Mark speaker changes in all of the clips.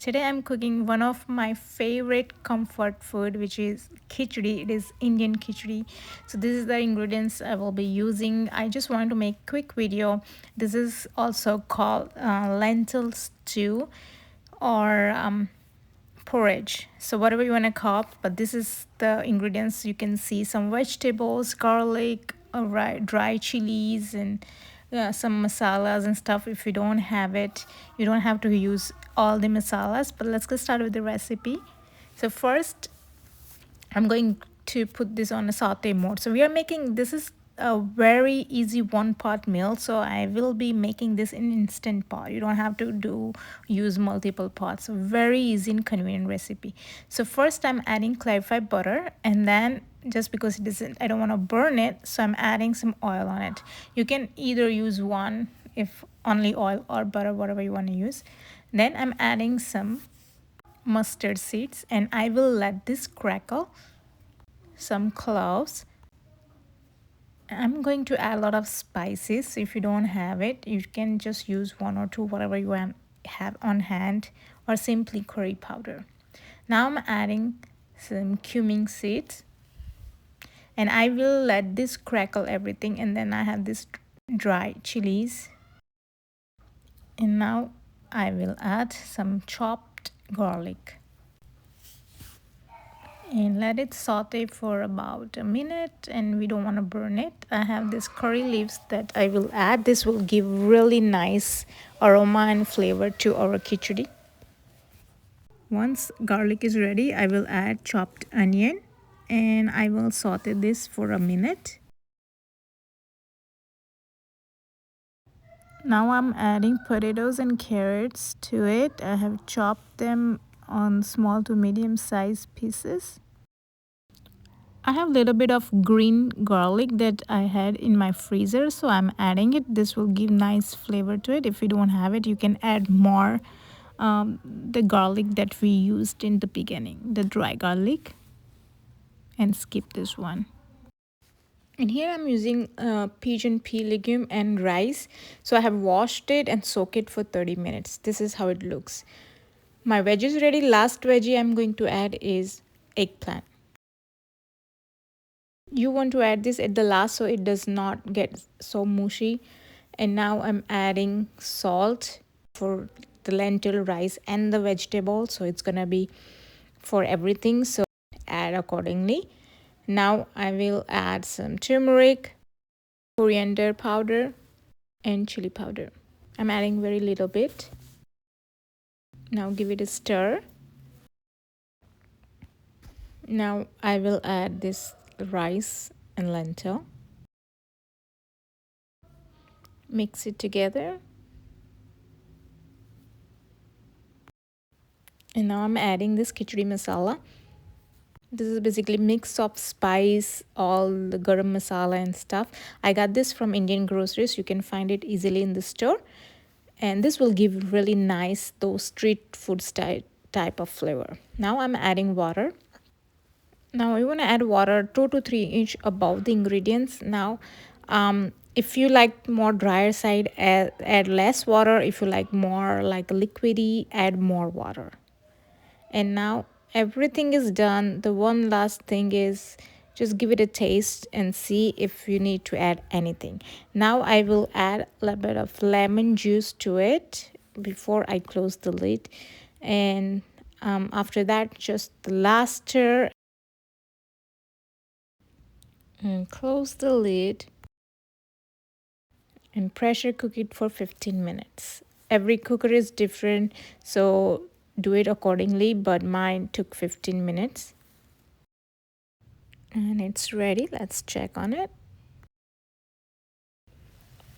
Speaker 1: Today I'm cooking one of my favorite comfort food, which is khichdi. It is Indian khichdi. So this is the ingredients I will be using. I just wanted to make a quick video. This is also called lentil stew or porridge, so whatever you want to call it, but this is the ingredients. You can see some vegetables, garlic, dry chilies, and some masalas and stuff. If you don't have it, you don't have to use all the masalas, but let's get started with the recipe. So first I'm going to put this on a saute mode. So we are making, this is a very easy one pot meal, so I will be making this in instant pot. You don't have to use multiple pots. Very easy and convenient recipe. So first I'm adding clarified butter, and then just because it isn't, I don't want to burn it, so I'm adding some oil on it. You can either use one, if only oil or butter, whatever you want to use. Then I'm adding some mustard seeds, and I will let this crackle. Some cloves. I'm going to add a lot of spices. If you don't have it, you can just use one or two, whatever you have on hand, or simply curry powder. Now I'm adding some cumin seeds, and I will let this crackle everything. And then I have this dry chilies, and now I will add some chopped garlic and let it saute for about a minute, and we don't want to burn it. I have this curry leaves that I will add. This will give really nice aroma and flavor to our khichdi. Once garlic is ready, I will add chopped onion, and I will saute this for a minute. Now I'm adding potatoes and carrots to it. I have chopped them on small to medium sized pieces. I have a little bit of green garlic that I had in my freezer, so I'm adding it. This will give nice flavor to it. If you don't have it, you can add more the garlic that we used in the beginning, the dry garlic, and skip this one. And here I'm using pigeon pea legume and rice. So I have washed it and soaked it for 30 minutes. This is how it looks. My veg is ready. Last veggie I'm going to add is eggplant. You want to add this at the last so it does not get so mushy. And now I'm adding salt for the lentil, rice, and the vegetable, so it's gonna be for everything, so add accordingly. Now I will add some turmeric, coriander powder, and chili powder. I'm adding very little bit. Now give it a stir. Now I will add this rice and lentil. Mix it together. And now I'm adding this khichdi masala. This is basically mix of spice, all the garam masala and stuff. I got this from Indian groceries. You can find it easily in the store. And this will give really nice, those street food style type of flavor. Now I'm adding water. Now you want to add water 2 to 3 inch above the ingredients. Now if you like more drier side, add less water. If you like more like liquidy, add more water. And now everything is done. The one last thing is just give it a taste and see if you need to add anything. Now I will add a little bit of lemon juice to it before I close the lid. And after that, just the last stir. And close the lid and pressure cook it for 15 minutes. Every cooker is different, so do it accordingly, but mine took 15 minutes. And it's ready. Let's check on it.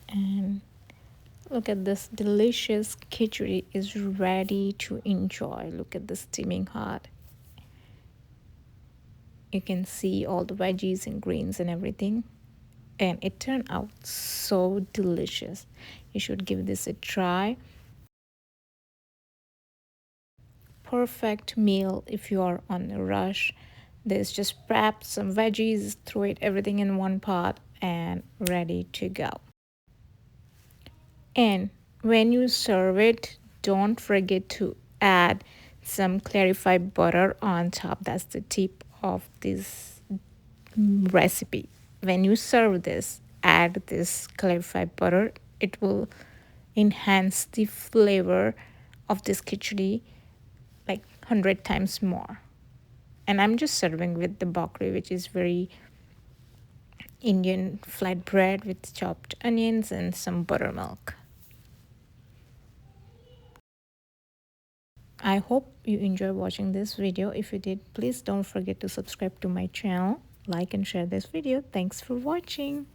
Speaker 1: And look at this delicious khichdi is ready to enjoy. Look at the steaming hot. You can see all the veggies and greens and everything, and it turned out so delicious. You should give this a try. Perfect meal if you are on a rush. There's just prep some veggies, throw it everything in one pot, and ready to go. And when you serve it, don't forget to add some clarified butter on top. That's the tip of this recipe. When you serve this, add this clarified butter. It will enhance the flavor of this khichdi like 100 times more. And I'm just serving with the bakri, which is very Indian flatbread with chopped onions and some buttermilk. I hope you enjoy watching this video. If you did, please don't forget to subscribe to my channel, like and share this video. Thanks for watching.